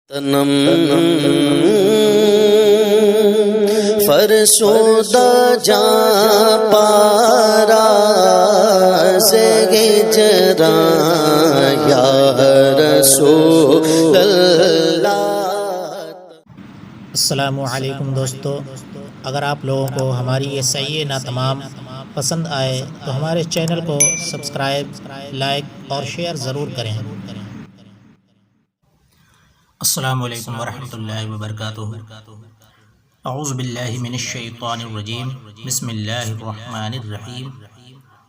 تنم فرسودہ جا پارا زگجرا یا رسول اللہ۔ السلام علیکم دوستو، اگر آپ لوگوں کو ہماری یہ صحیح نہ تمام پسند آئے تو ہمارے چینل کو سبسکرائب، لائک اور شیئر ضرور کریں۔ السلام علیکم ورحمۃ اللہ وبرکاتہ۔ اعوذ باللہ من الشیطان الرجیم، بسم اللہ الرحمن الرحیم۔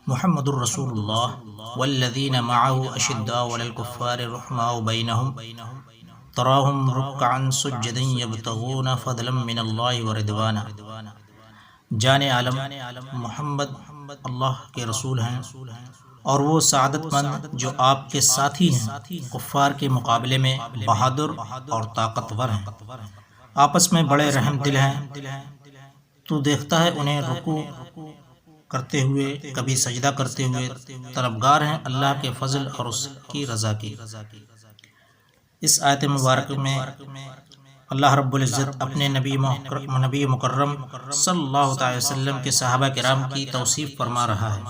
محمد الرسول اللہ والذین معه اشداء علی الکفار رحماء بینہم تراہم رکعا سجدا یبتغون فضلا من اللہ ورضوانا۔ جان عالم محمد اللہ کے رسول ہیں اور وہ سعادت مند جو آپ کے ساتھی ہیں، کفار کے مقابلے میں بہادر اور طاقتور ہیں، آپس میں بڑے رحم دل ہیں۔ تو دیکھتا ہے انہیں رکوع کرتے ہوئے، کبھی سجدہ کرتے ہوئے، طلبگار ہیں اللہ کے فضل اور اس کی رضا کی۔ اس آیت مبارک میں اللہ رب العزت اپنے نبی مکرم صلی اللہ علیہ وسلم کے صحابہ کرام کی توصیف فرما رہا ہے۔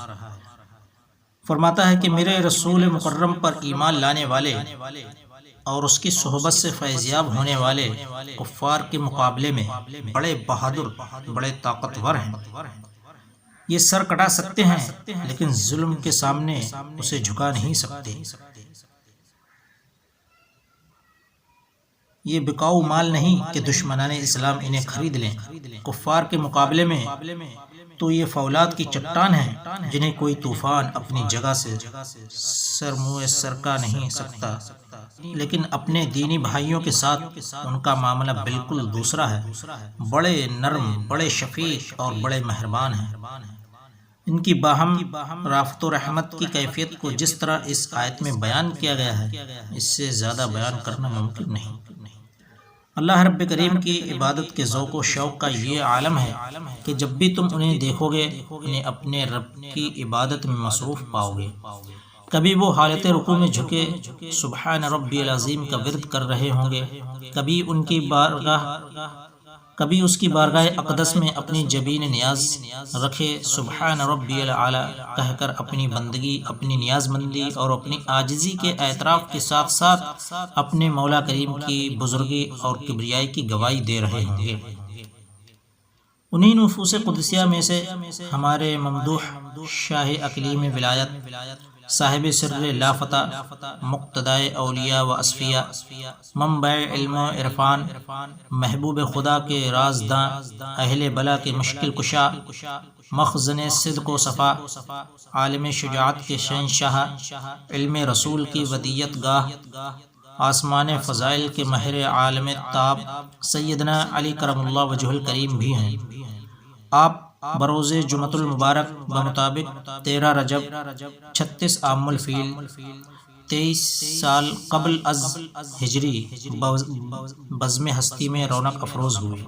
فرماتا ہے کہ میرے رسول مکرم پر ایمان لانے والے اور اس کی صحبت سے فیضیاب ہونے والے کفار کے مقابلے میں بڑے بہادر، بڑے طاقتور ہیں۔ یہ سر کٹا سکتے ہیں لیکن ظلم کے سامنے اسے جھکا نہیں سکتے۔ یہ بکاؤ مال نہیں کہ دشمنان اسلام انہیں خرید لیں۔ کفار کے مقابلے میں تو یہ فولاد کی چٹان ہیں جنہیں کوئی طوفان اپنی جگہ سے سرکا نہیں سکتا، لیکن اپنے دینی بھائیوں کے ساتھ ان کا معاملہ بالکل دوسرا ہے۔ بڑے نرم، بڑے شفیق اور بڑے مہربان ہیں۔ ان کی باہم رافت و رحمت کی کیفیت کو جس طرح اس آیت میں بیان کیا گیا ہے، اس سے زیادہ بیان کرنا ممکن نہیں۔ اللہ رب کریم کی عبادت کے ذوق و شوق کا یہ عالم ہے کہ جب بھی تم انہیں دیکھو گے انہیں اپنے رب کی عبادت میں مصروف پاؤ گے۔ کبھی وہ حالت رکوع میں جھکے سبحان ربی العظیم کا ورد کر رہے ہوں گے، کبھی اس کی بارگاہ اقدس میں اپنی جبین نیاز رکھے سبحان ربی الاعلی کہہ کر اپنی بندگی، اپنی نیاز مندی اور اپنی عاجزی کے اعتراف کے ساتھ ساتھ اپنے مولا کریم کی بزرگی اور کبریائی کی گواہی دے رہے ہوں گے۔ انہی نفوس قدسیہ میں سے ہمارے ممدوح شاہ اقلیم ولایت، صاحب سر لافتہ، مقتدائے اولیاء و اصفیاء، منبع علم و عرفان، محبوب خدا کے رازداں، اہل بلا کے مشکل کشا، مخزن صدق و صفا، عالم شجاعت کے شہنشاہ، علم رسول کی ودیت گاہ، آسمان فضائل کے مہر عالم تاب، سیدنا علی کرم اللہ وجہ الکریم بھی ہیں۔ آپ بروز جمعۃ المبارک بمطابق 13 رجب 36 عام الفیل 23 سال قبل از ہجری بزم ہستی میں رونق افروز ہوئے۔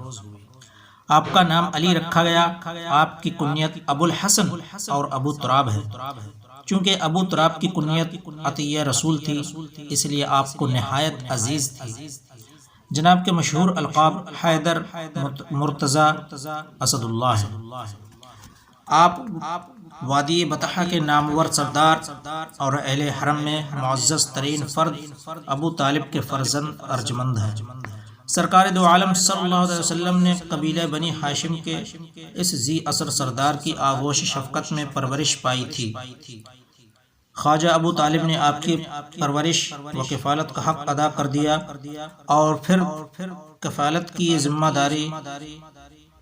آپ کا نام علی رکھا گیا۔ آپ کی کنیت ابو الحسن اور ابو تراب ہے۔ چونکہ ابو تراب کی کنیت عطیہ رسول تھی اس لیے آپ کو نہایت عزیز تھی۔ جناب کے مشہور القاب حیدر، مرتضی، اسد اللہ ہیں۔ آپ وادی بطحہ کے نامور سردار اور اہل حرم میں معزز ترین فرد ابو طالب کے فرزند ارجمند ہیں۔ سرکار دو عالم صلی اللہ علیہ وسلم نے قبیلہ بنی ہاشم کے اس ذی اثر سردار کی آغوش شفقت میں پرورش پائی تھی۔ خواجہ ابو طالب نے آپ کی پرورش و کفالت کا حق ادا کر دیا اور پھر کفالت کی ذمہ داری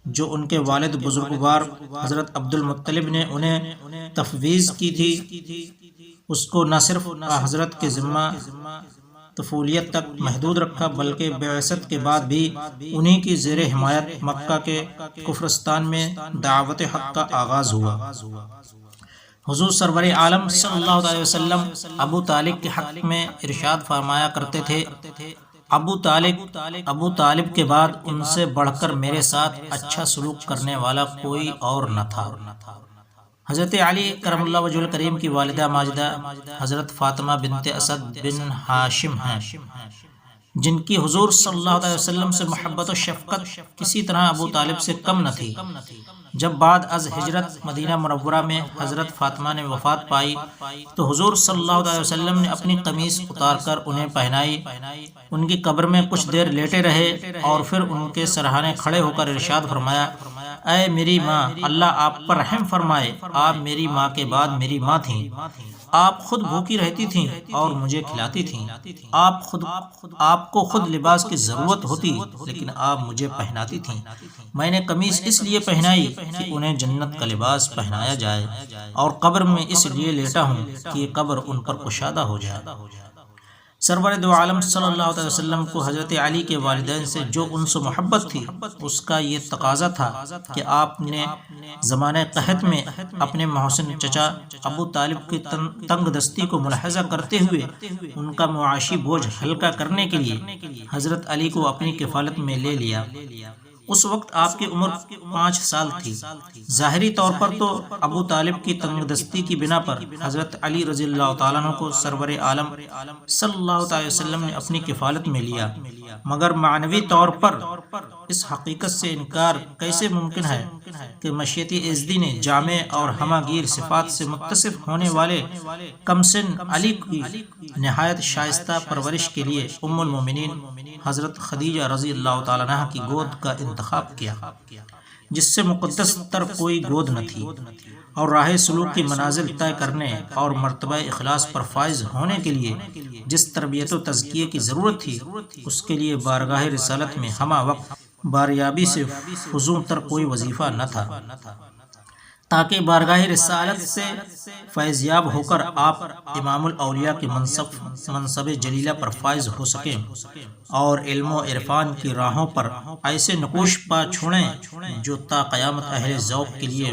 جو ان کے والد بزرگوار حضرت عبد المطلب نے انہیں تفویض کی تھی، اس کو نہ صرف حضرت کے ذمہ طفولیت تک محدود رکھا بلکہ بعثت کے بعد بھی انہی کی زیر حمایت مکہ کے کفرستان میں دعوت حق کا آغاز ہوا۔ حضور سرور عالم صلی اللہ علیہ وسلم ابو طالب کے حق میں ارشاد فرمایا کرتے تھے، ابو طالب کے بعد ان سے بڑھ کر میرے ساتھ اچھا سلوک کرنے والا کوئی اور نہ تھا۔ حضرت علی کرم اللہ وجہ الکریم کی والدہ ماجدہ حضرت فاطمہ بنت اسد بن ہاشم ہیں۔ جن کی حضور صلی اللہ علیہ وسلم سے محبت و شفقت کسی طرح ابو طالب سے کم نہ تھی۔ جب بعد از ہجرت مدینہ منورہ میں حضرت فاطمہ نے وفات پائی تو حضور صلی اللہ علیہ وسلم نے اپنی قمیص اتار کر انہیں پہنائی، ان کی قبر میں کچھ دیر لیٹے رہے اور پھر ان کے سرہانے کھڑے ہو کر ارشاد فرمایا، اے میری ماں، اللہ آپ پر رحم فرمائے، آپ میری ماں کے بعد میری ماں تھیں، آپ خود بھوکی رہتی تھیں اور مجھے کھلاتی تھیں، آپ کو خود لباس کی ضرورت ہوتی لیکن آپ مجھے پہناتی تھیں، میں نے قمیص اس لیے پہنائی کہ انہیں جنت کا لباس پہنایا جائے، اور قبر میں اس لیے لیٹا ہوں کہ یہ قبر ان پر کشادہ ہو جائے۔ سرور دو عالم صلی اللہ علیہ وسلم کو حضرت علی کے والدین سے جو انس و محبت تھی اس کا یہ تقاضا تھا کہ آپ نے زمانہ قحط میں اپنے محسن چچا ابو طالب کی تنگ دستی کو ملاحظہ کرتے ہوئے ان کا معاشی بوجھ ہلکا کرنے کے لیے حضرت علی کو اپنی کفالت میں لے لیا۔ اس وقت آپ کی عمر 5 سال تھی۔ ظاہری طور پر تو ابو طالب کی تنگ دستی کی بنا پر حضرت علی رضی اللہ تعالیٰ عنہ کو سرور عالم صلی اللہ علیہ وسلم نے اپنی کفالت میں لیا، مگر معنوی طور پر اس حقیقت سے انکار کیسے ممکن ہے کہ مشیت ازدی نے جامع اور ہمہ گیر صفات سے متصف ہونے والے کمسن علی کی نہایت شائستہ پرورش کے لیے ام المومنین حضرت خدیجہ رضی اللہ تعالیٰ عنہ کی گود کا انتخاب کیا، جس سے مقدس تر کوئی گود نہ تھی، اور راہ سلوک کی منازل طے کرنے اور مرتبہ اخلاص پر فائز ہونے کے لیے جس تربیت و تزکیے کی ضرورت تھی اس کے لیے بارگاہ رسالت میں ہمہ وقت باریابی سے فزوں تر کوئی وظیفہ نہ تھا، تاکہ بارگاہ رسالت سے فیض یاب ہو کر آپ امام الاولیاء کے منصب جلیلہ پر فائز ہو سکیں اور علم و عرفان کی راہوں پر ایسے نقوش پا چھوڑیں جو تا قیامت اہل ذوق کے لیے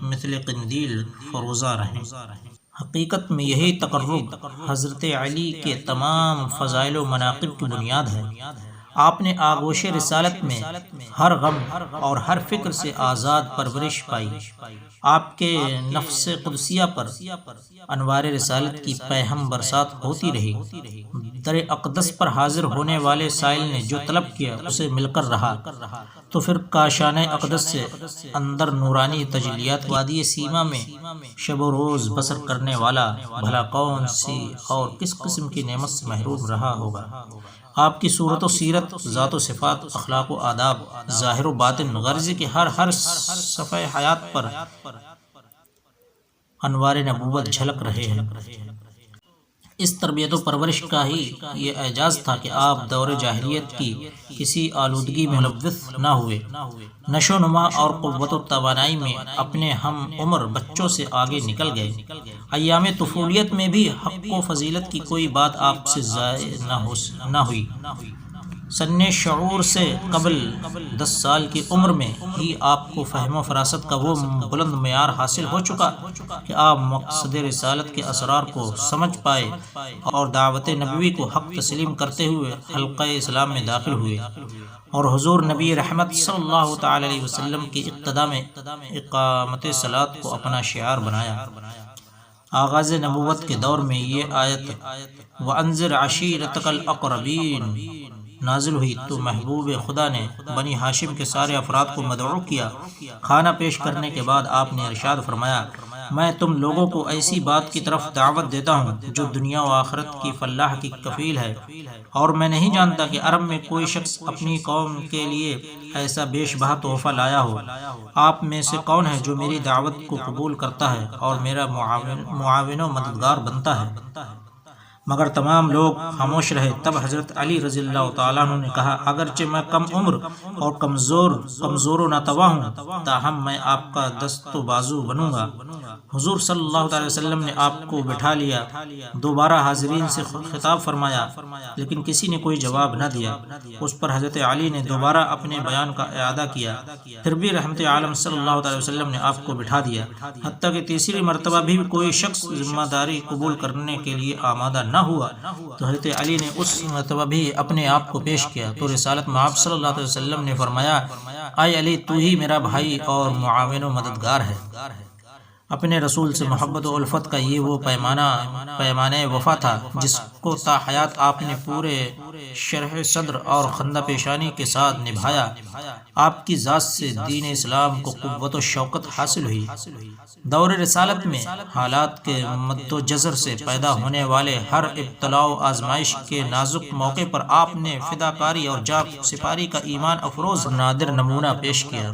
مثل قندیل فروزہ رہیں۔ حقیقت میں یہی تقرب حضرت علی کے تمام فضائل و مناقب کی بنیاد ہے۔ آپ نے آغوش رسالت میں ہر غم اور ہر فکر سے آزاد پرورش پائی، آپ کے نفس قدسیہ پر انوار رسالت کی پیہم برسات ہوتی رہی، در اقدس پر حاضر ہونے والے سائل نے جو طلب کیا اسے مل کر رہا، تو پھر کاشان اقدس سے اندر نورانی تجلیات وادی سیما میں شب و روز بسر کرنے والا بھلا کون سی اور کس قسم کی نعمت سے محروم رہا ہوگا۔ آپ کی صورت و سیرت، ذات و صفات، اخلاق و آداب، ظاہر و باطن، غرض کی ہر صفحہ حیات پر انوار نبوت جھلک رہے ہیں۔ اس تربیت و پرورش کا ہی یہ اعجاز تھا کہ آپ دور جاہلیت کی کسی آلودگی میں ملوث نہ ہوئے، نشو و نما اور قوت و توانائی میں اپنے ہم عمر بچوں سے آگے نکل گئے۔ ایام طفولیت میں بھی حق و فضیلت کی کوئی بات آپ سے ضائع نہ ہوئی۔ سن شعور سے قبل 10 سال کی عمر میں ہی آپ کو فہم و فراست کا وہ بلند معیار حاصل ہو چکا کہ آپ مقصد رسالت کے اسرار کو سمجھ پائے اور دعوت نبوی کو حق تسلیم کرتے ہوئے حلقہ اسلام میں داخل ہوئے اور حضور نبی رحمت صلی اللہ تعالی علیہ وسلم کی اقتداء میں اقامت صلاۃ کو اپنا شعار بنایا۔ آغاز نبوت کے دور میں یہ آیت وَأَنذِرْ عَشِيرَتَكَ الْأَقْرَبِينَ نازل ہوئی تو محبوب خدا نے بنی ہاشم کے سارے افراد کو مدعو کیا۔ کھانا پیش کرنے کے بعد آپ نے ارشاد فرمایا، میں تم لوگوں کو ایسی بات کی طرف دعوت دیتا ہوں جو دنیا و آخرت کی فلاح کی کفیل ہے، اور میں نہیں جانتا کہ عرب میں کوئی شخص اپنی قوم کے لیے ایسا بیش بہا تحفہ لایا ہو۔ آپ میں سے کون ہے جو میری دعوت کو قبول کرتا ہے اور میرا معاون و مددگار بنتا ہے؟ مگر تمام لوگ خاموش رہے۔ تب حضرت علی رضی اللہ تعالیٰ عنہ نے کہا، اگرچہ میں کم عمر اور کمزور و ناتواں ہوں، تاہم میں آپ کا دست و بازو بنوں گا۔ حضور صلی اللہ علیہ وسلم نے آپ کو بٹھا لیا، دوبارہ حاضرین سے خطاب فرمایا، لیکن کسی نے کوئی جواب نہ دیا۔ اس پر حضرت علی نے دوبارہ اپنے بیان کا اعادہ کیا، پھر بھی رحمت عالم صلی اللہ علیہ وسلم نے آپ کو بٹھا دیا، حتیٰ کہ تیسری مرتبہ بھی کوئی شخص ذمہ داری قبول کرنے کے لیے آمادہ نہ ہوا تو حضرت علی نے اس مرتبہ بھی اپنے آپ کو پیش کیا تو رسالت مآب صلی اللہ علیہ وسلم نے فرمایا، اے علی، تو ہی میرا بھائی اور معاون و مددگار ہے۔ اپنے رسول سے محبت و الفت کا یہ وہ پیمانہ وفا تھا جس کو تا حیات آپ نے پورے شرح صدر اور خندہ پیشانی کے ساتھ نبھایا۔ آپ کی ذات سے دین اسلام کو قوت و شوکت حاصل ہوئی۔ دور رسالت میں حالات کے مد و جزر سے پیدا ہونے والے ہر ابتلاء و آزمائش کے نازک موقع پر آپ نے فداکاری اور جاں سپاری کا ایمان افروز نادر نمونہ پیش کیا۔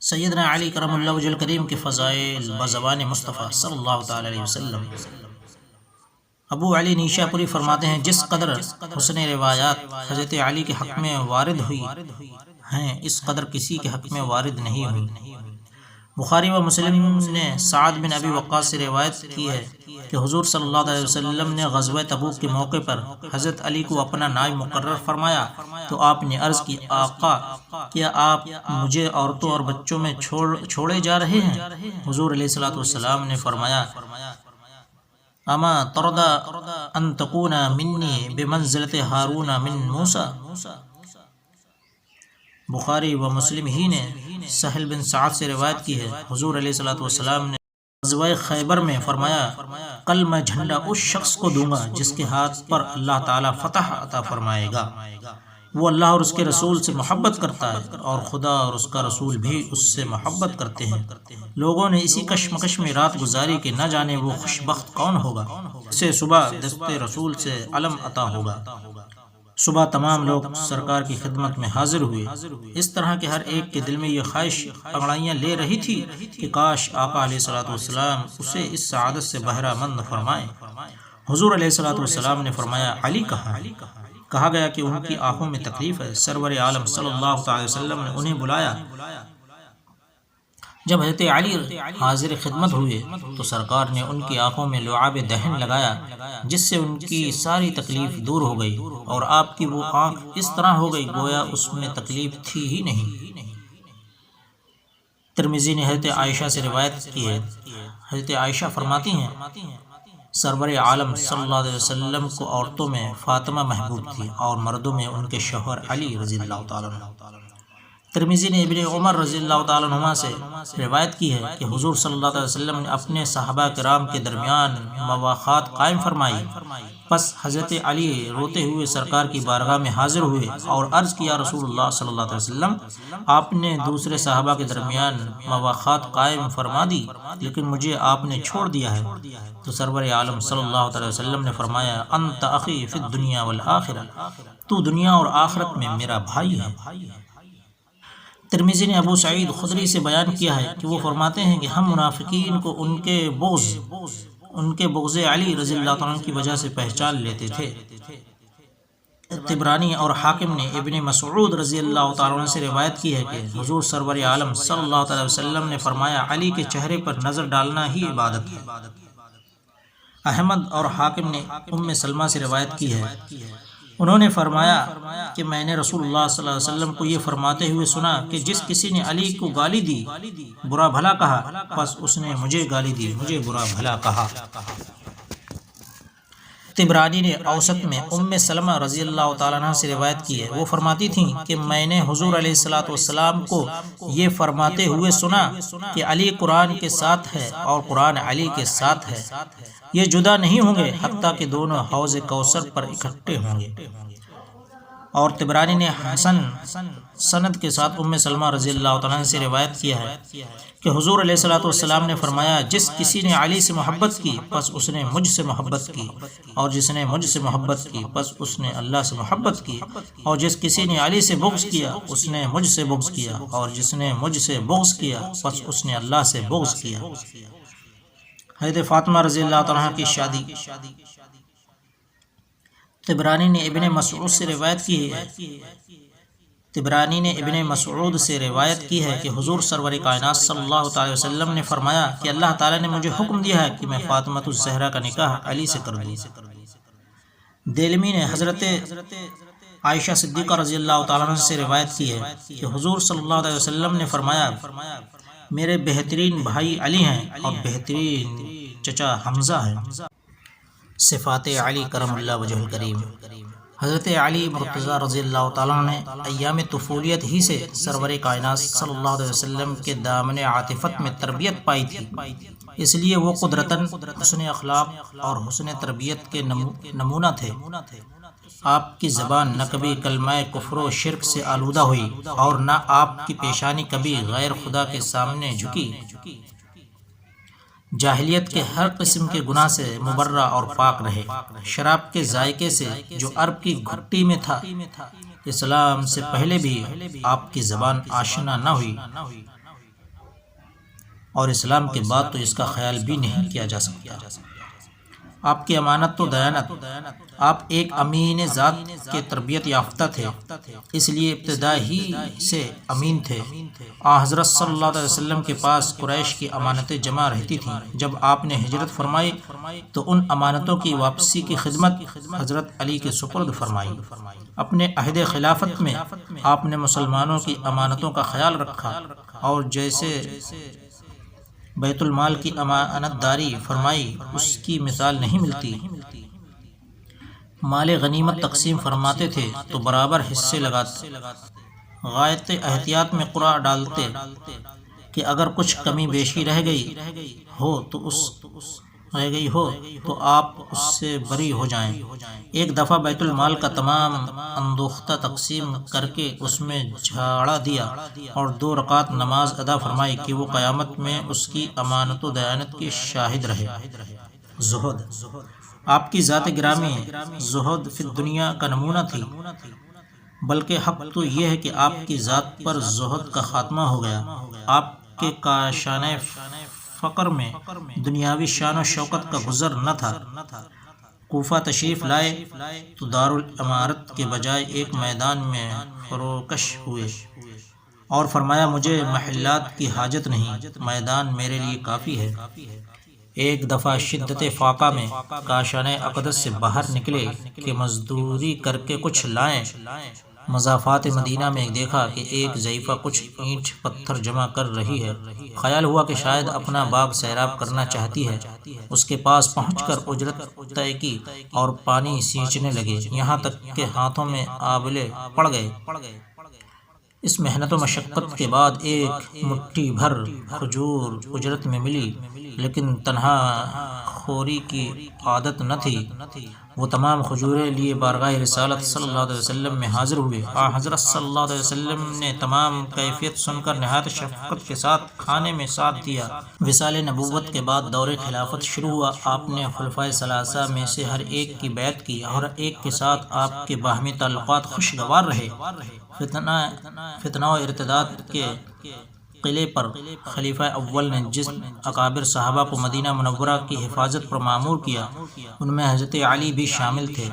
سیدنا علی کرم اللہ وجہ الکریم کے فضائل بزبان مصطفیٰ صلی اللہ تعالی علیہ وسلم۔ ابو علی نیشا پوری فرماتے ہیں جس قدر حسن روایات حضرت علی کے حق میں وارد ہوئی ہیں اس قدر کسی کے حق میں وارد نہیں ہوئی۔ بخاری و مسلم نے سعد بن ابی وقاص سے روایت کی ہے کہ حضور صلی اللہ علیہ وسلم نے غزوہ تبوک کے موقع پر حضرت علی کو اپنا نائب مقرر فرمایا تو آپ نے عرض کی آقا کیا آپ مجھے عورتوں اور بچوں میں چھوڑے جا رہے ہیں؟ حضور علیہ الصلوۃ والسلام نے فرمایا اما ترضى ان تكون مني بمنزلة ہارون من موسیٰ۔ بخاری و مسلم ہی نے سہل بن سعد سے روایت کی ہے حضور علیہ الصلوۃ والسلام نے غزوہ خیبر میں فرمایا کل میں جھنڈا اس شخص کو دوں گا جس کے ہاتھ پر اللہ تعالیٰ فتح عطا فرمائے گا، وہ اللہ اور اس کے رسول سے محبت کرتا ہے اور خدا اور اس کا رسول بھی اس سے محبت کرتے ہیں۔ لوگوں نے اسی کشمکش میں رات گزاری کہ نہ جانے وہ خوش بخت کون ہوگا اسے صبح دست رسول سے علم عطا ہوگا۔ صبح تمام لوگ سرکار کی خدمت میں حاضر ہوئے، اس طرح کہ ہر ایک کے دل میں یہ خواہش انگڑائیاں لے رہی تھی کہ کاش آقا علیہ الصلوۃ والسلام اسے اس سعادت سے بہرہ مند فرمائیں۔ حضور علیہ الصلوۃ والسلام نے فرمایا علی کہاں؟ کہا گیا کہ ان کی آنکھوں میں تکلیف ہے۔ سرور عالم صلی اللہ علیہ وسلم نے انہیں بلایا۔ جب حضرت علی حاضر خدمت ہوئے تو سرکار نے ان کی آنکھوں میں لعاب دہن لگایا جس سے ان کی ساری تکلیف دور ہو گئی اور آپ کی وہ آنکھ اس طرح ہو گئی گویا اس میں تکلیف تھی ہی نہیں۔ ترمذی نے حضرت عائشہ سے روایت کی ہے، حضرت عائشہ فرماتی ہیں سرور عالم صلی اللہ علیہ وسلم کو عورتوں میں فاطمہ محبوب تھی اور مردوں میں ان کے شوہر علی رضی اللہ تعالیٰ عنہ۔ ترمذی نے ابن عمر رضی اللہ تعالیٰ عنہما سے روایت کی ہے کہ حضور صلی اللہ علیہ وسلم نے اپنے صحابہ کرام کے درمیان مواخات قائم فرمائی، پس حضرت علی روتے ہوئے سرکار کی بارگاہ میں حاضر ہوئے اور عرض کیا رسول اللہ صلی اللہ علیہ وسلم آپ نے دوسرے صحابہ کے درمیان مواخات قائم فرما دی لیکن مجھے آپ نے چھوڑ دیا ہے۔ تو سرور عالم صلی اللہ علیہ وسلم نے فرمایا انت اخی فی الدنیا والآخرہ، تو دنیا اور آخرت میں میرا بھائی ہے۔ ترمذی نے ابو سعید خدری سے بیان کیا ہے کہ وہ فرماتے ہیں کہ ہم منافقین کو ان کے بغض علی رضی اللہ عنہ کی وجہ سے پہچان لیتے تھے۔ طبرانی اور حاکم نے ابن مسعود رضی اللہ تعالیٰ عنہ سے روایت کی ہے کہ حضور سرور عالم صلی اللہ علیہ وسلم نے فرمایا علی کے چہرے پر نظر ڈالنا ہی عبادت ہے۔ احمد اور حاکم نے ام سلمہ سے روایت کی ہے، انہوں نے فرمایا کہ میں نے رسول اللہ صلی اللہ علیہ وسلم کو یہ فرماتے ہوئے سنا کہ جس کسی نے علی کو گالی دی برا بھلا کہا پس اس نے مجھے گالی دی مجھے برا بھلا کہا۔ طبرانی نے اوسط میں ام سلمہ رضی اللہ تعالیٰ عنہ سے روایت کی ہے، وہ فرماتی تھیں کہ میں نے حضور علیہ الصلوۃ والسلام کو یہ فرماتے ہوئے سنا کہ علی قرآن کے ساتھ ہے اور قرآن علی کے ساتھ ہے، یہ جدا نہیں ہوں گے حتیٰ کہ دونوں حوض کوثر پر اکٹھے ہوں گے۔ اور طبرانی نے حسن سند کے ساتھ ام سلمہ رضی اللہ عنہ سے روایت کیا ہے کہ حضور علیہ الصلوۃ والسلام نے فرمایا جس کسی نے علی سے محبت کی پس اس نے مجھ سے محبت کی اور جس نے مجھ سے محبت کی پس اس نے اللہ سے محبت کی اور جس کسی نے علی سے بغض کیا اس نے مجھ سے بغض کیا اور جس نے مجھ سے بغض کیا پس اس نے اللہ سے بغض کیا۔ حضرت فاطمہ رضی اللہ عنہ کی شادی۔ طبرانی نے ابن مسعود سے روایت کی ہے کہ حضور سرور کائنات صلی اللہ علیہ وسلم نے فرمایا کہ اللہ تعالیٰ نے مجھے حکم دیا ہے کہ میں فاطمہ الزہرا کا نکاح علی سے کر دوں۔ دیلمی نے حضرت عائشہ صدیقہ رضی اللہ تعالیٰ عنہ سے روایت کی ہے کہ حضور صلی اللہ علیہ وسلم نے فرمایا میرے بہترین بھائی علی ہیں اور بہترین چچا حمزہ ہیں۔ صفات علی کرم اللہ وجہ الکریم۔ حضرت علی مرتضیٰ رضی اللہ تعالیٰ نے ایام طفولیت ہی سے سرور کائنات صلی اللہ علیہ وسلم کے دامن عاطفت میں تربیت پائی تھی، اس لیے وہ قدرتاً حسن اخلاق اور حسن تربیت کے نمونہ تھے۔ آپ کی زبان نہ کبھی کلمہ کفر و شرک سے آلودہ ہوئی اور نہ آپ کی پیشانی کبھی غیر خدا کے سامنے جھکی۔ جاہلیت کے ہر قسم کے گناہ سے مبرہ اور پاک رہے۔ شراب کے ذائقے سے جو عرب کی گھٹی میں تھا، اسلام سے پہلے بھی آپ کی زبان آشنا نہ ہوئی، اور اسلام کے بعد تو اس کا خیال بھی نہیں کیا جا سکتا۔ آپ کی امانت و دیانت، آپ ایک امین ذات کے تربیت یافتہ تھے، اس لیے ابتدا ہی سے امین تھے۔ حضرت صلی اللہ علیہ وسلم کے پاس قریش کی امانتیں جمع رہتی تھیں۔ جب آپ نے ہجرت فرمائی تو ان امانتوں کی واپسی کی خدمت حضرت علی کے سپرد فرمائی۔ اپنے عہد خلافت میں آپ نے مسلمانوں کی امانتوں کا خیال رکھا، اور جیسے بیت المال کی امانت داری فرمائی اس کی مثال نہیں ملتی۔ مال غنیمت تقسیم فرماتے تھے تو برابر حصے لگاتے، غایت احتیاط میں قرعہ ڈالتے کہ اگر کچھ کمی بیشی رہ گئی ہو تو آپ اس سے بری ہو جائیں۔ ایک دفعہ بیت المال کا تمام اندوختہ تقسیم کر کے اس میں جھاڑا دیا اور 2 رکعت نماز ادا فرمائی کہ وہ قیامت میں اس کی امانت و دیانت کی شاہد رہے۔ زہد، آپ کی ذات گرامی زہد فی الدنیا کا نمونہ تھی، بلکہ حق تو یہ ہے کہ آپ کی ذات پر زہد کا خاتمہ ہو گیا۔ آپ کے کاشان فقر میں دنیاوی شان و شوکت کا گزر نہ تھا۔ کوفہ تشریف لائے تو دارالامارت کے بجائے ایک میدان میں فروکش ہوئے اور فرمایا مجھے محلات کی حاجت نہیں، میدان میرے لیے کافی ہے۔ ایک دفعہ شدت فاقہ میں کاشان اقدس سے باہر نکلے کہ مزدوری کر کے کچھ لائیں۔ مضافات مدینہ میں دیکھا کہ ایک ضعیفہ کچھ اینٹ پتھر جمع کر رہی ہے۔ خیال ہوا کہ شاید اپنا باغ سیراب کرنا چاہتی ہے۔ اس کے پاس پہنچ کر اجرت طے کی اور پانی سینچنے لگے، یہاں تک کہ ہاتھوں میں آبلے پڑ گئے۔ اس محنت و مشقت کے بعد ایک مٹھی بھر کھجور اجرت میں ملی، لیکن تنہا خوری کی عادت نہ تھی۔ وہ تمام کھجوریں لیے بارگاہ رسالت صلی اللہ علیہ وسلم میں حاضر ہوئے۔ حضرت صلی اللہ علیہ وسلم نے تمام کیفیت سن کر نہایت شفقت کے ساتھ کھانے میں ساتھ دیا۔ وصال نبوت کے بعد دور خلافت شروع ہوا۔ آپ نے خلفائے ثلاثہ میں سے ہر ایک کی بیعت کی، ہر ایک کے ساتھ آپ کے باہمی تعلقات خوشگوار رہے۔ فتنہ و ارتداد کے قلعے پر خلیفہ اول نے جس اکابر صحابہ کو مدینہ منورہ کی حفاظت پر مامور کیا، ان میں حضرت علی بھی شامل تھے۔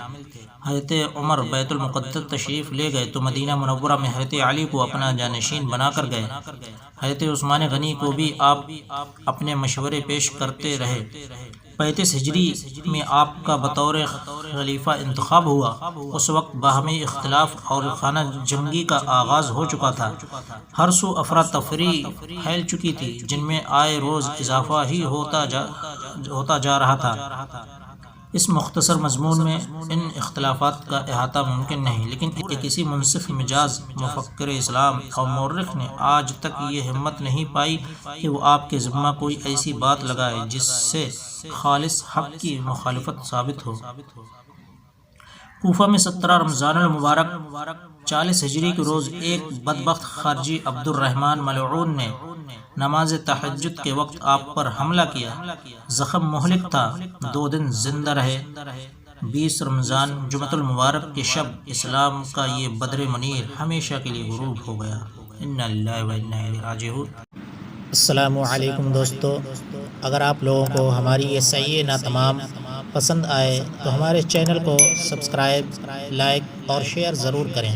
حضرت عمر بیت المقدس تشریف لے گئے تو مدینہ منورہ میں حضرت علی کو اپنا جانشین بنا کر گئے۔ حضرت عثمان غنی کو بھی آپ اپنے مشورے پیش کرتے رہے۔ 35 ہجری میں آپ کا بطور خلیفہ انتخاب ہوا۔ اس وقت باہمی اختلاف اور خانہ جنگی کا آغاز ہو چکا تھا۔ ہر سو افراتفری پھیل چکی تھی، جن میں آئے روز اضافہ ہی ہوتا جا رہا تھا۔ اس مختصر مضمون میں ان اختلافات کا احاطہ ممکن نہیں، لیکن کسی منصف مزاج مفکر اسلام اور مورخ نے آج تک یہ ہمت نہیں پائی کہ وہ آپ کے ذمہ کوئی ایسی بات لگائے جس سے خالص حق کی مخالفت ثابت ہو۔ کوفہ میں 17 رمضان المبارک 40 ہجری کے روز ایک بدبخت خارجی عبد الرحمن ملعون نے نماز تہجد کے وقت آپ پر حملہ کیا۔ زخم مہلک تھا، 2 دن زندہ رہے۔ 20 رمضان جمعۃ المبارک کی شب اسلام کا یہ بدر منیر ہمیشہ کے لیے غروب ہو گیا۔ انا للہ و انا الیہ راجعون۔ السلام علیکم دوستو، اگر آپ لوگوں کو ہماری یہ سیئے نا تمام پسند آئے تو ہمارے چینل کو سبسکرائب، لائک اور شیئر ضرور کریں۔